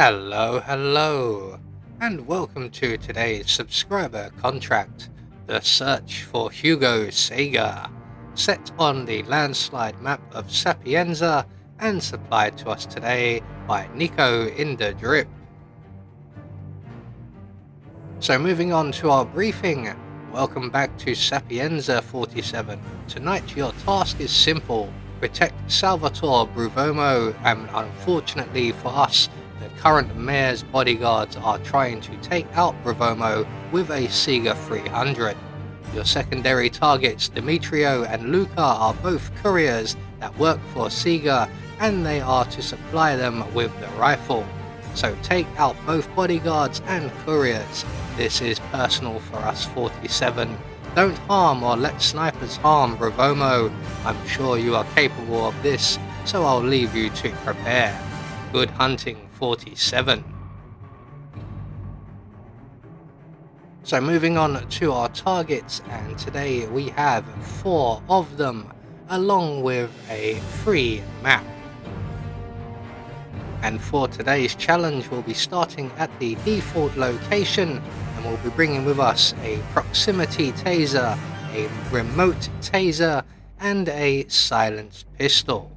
Hello, and welcome to today's subscriber contract, the search for Hugo Seiger, set on the landslide map of Sapienza and supplied to us today by Nico in the Drip. So moving on to our briefing, welcome back to Sapienza 47. Tonight your task is simple: protect Salvatore Bruvomo, and unfortunately for us, the current mayor's bodyguards are trying to take out Bruvomo with a Seiger 300. Your secondary targets, Demetrio and Luca, are both couriers that work for Seiger, and they are to supply them with the rifle. So take out both bodyguards and couriers. This is personal for us 47. Don't harm or let snipers harm Bruvomo. I'm sure you are capable of this, so I'll leave you to prepare. Good hunting 47. So moving on to our targets, and today we have 4 of them, along with a free map. And for today's challenge, we'll be starting at the default location, and we'll be bringing with us a proximity taser, a remote taser, and a silenced pistol.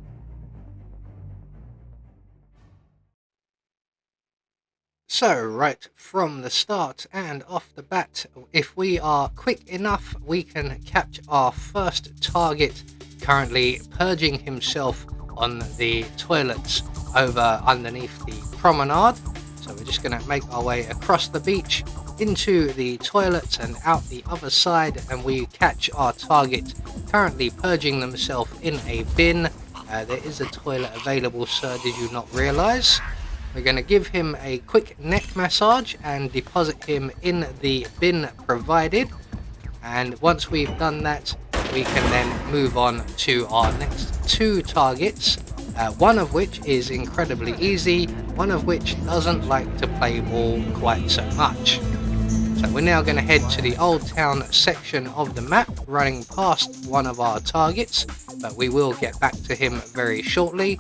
So right from the start and off the bat, if we are quick enough, we can catch our first target, currently purging himself on the toilets over underneath the promenade. So we're just going to make our way across the beach into the toilets and out the other side, and we catch our target currently purging themselves in a bin. There is a toilet available, sir, did you not realise? We're going to give him a quick neck massage and deposit him in the bin provided, and once we've done that, we can then move on to our next 2 targets, one of which is incredibly easy, one of which doesn't like to play ball quite so much. So we're now going to head to the Old Town section of the map, running past one of our targets, but we will get back to him very shortly.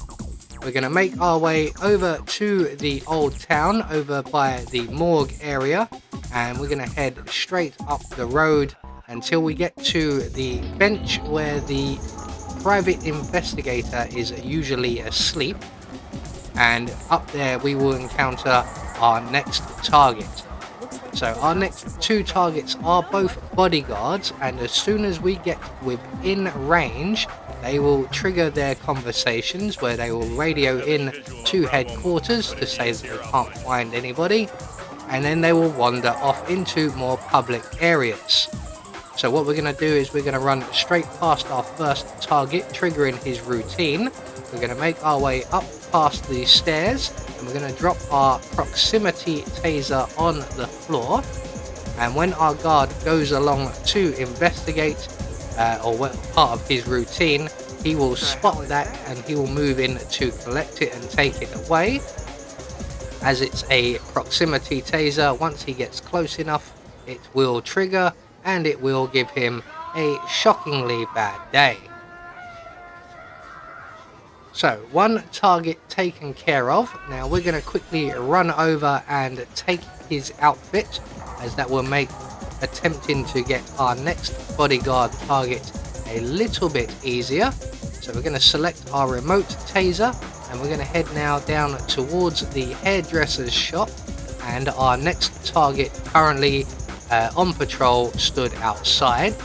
We're going to make our way over to the Old Town, over by the morgue area, and we're going to head straight up the road until we get to the bench where the private investigator is usually asleep, and up there we will encounter our next target. So our next 2 targets are both bodyguards, and as soon as we get within range, they will trigger their conversations where they will radio in to headquarters to say that they can't find anybody, and then they will wander off into more public areas. So what we're going to do is we're going to run straight past our first target, triggering his routine. We're going to make our way up past these stairs, and we're going to drop our proximity taser on the floor, and when our guard goes along to investigate or part of his routine, he will spot that and he will move in to collect it and take it away. As it's a proximity taser, once he gets close enough, it will trigger and it will give him a shockingly bad day. So 1 target taken care of. Now we're going to quickly run over and take his outfit, as that will make attempting to get our next bodyguard target a little bit easier. So we're going to select our remote taser, and we're going to head now down towards the hairdresser's shop, and our next target currently on patrol stood outside.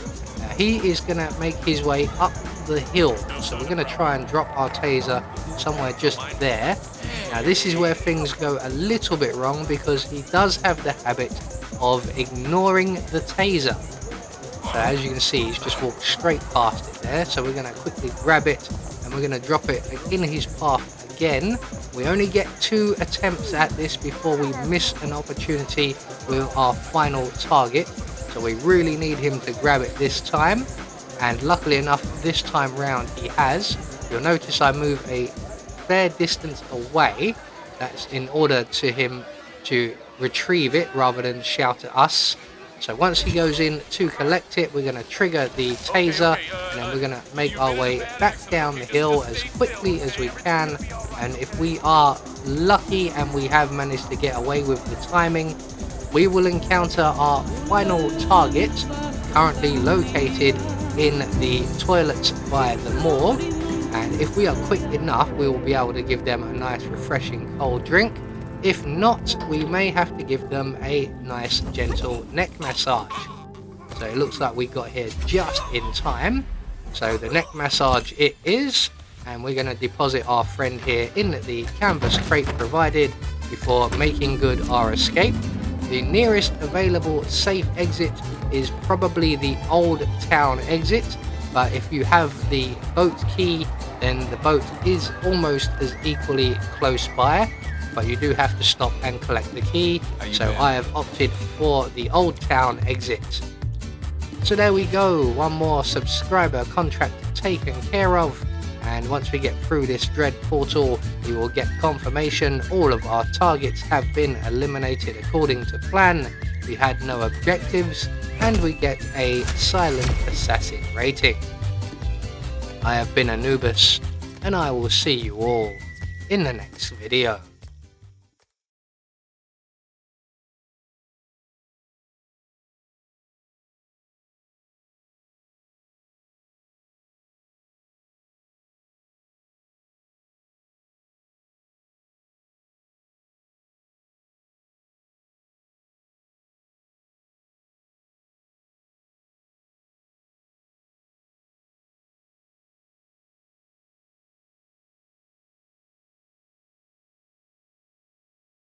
He is going to make his way up the hill, so we're going to try and drop our taser somewhere just there. Now this is where things go a little bit wrong, because he does have the habit of ignoring the taser. So as you can see, he's just walked straight past it there, so we're going to quickly grab it and we're going to drop it in his path again. We only get 2 attempts at this before we miss an opportunity with our final target, so we really need him to grab it this time, and luckily enough this time round he has. You'll notice I move a fair distance away, that's in order to him to retrieve it rather than shout at us. So once he goes in to collect it, we're going to trigger the taser, and then we're going to make our way back down the hill as quickly as we can. And if we are lucky and we have managed to get away with the timing, we will encounter our final target, currently located in the toilets by the morgue. And if we are quick enough, we will be able to give them a nice refreshing cold drink. If not, we may have to give them a nice gentle neck massage. So it looks like we got here just in time. So the neck massage it is, and we're going to deposit our friend here in the canvas crate provided before making good our escape. The nearest available safe exit is probably the old town exit, but if you have the boat key, then the boat is almost as equally close by, but you do have to stop and collect the key. So I have opted for the old town exit. So there we go, one more subscriber contract taken care of, and once we get through this dread portal, we will get confirmation all of our targets have been eliminated according to plan. We had no objectives, and we get a silent assassin rating. I have been Anubis, and I will see you all in the next video.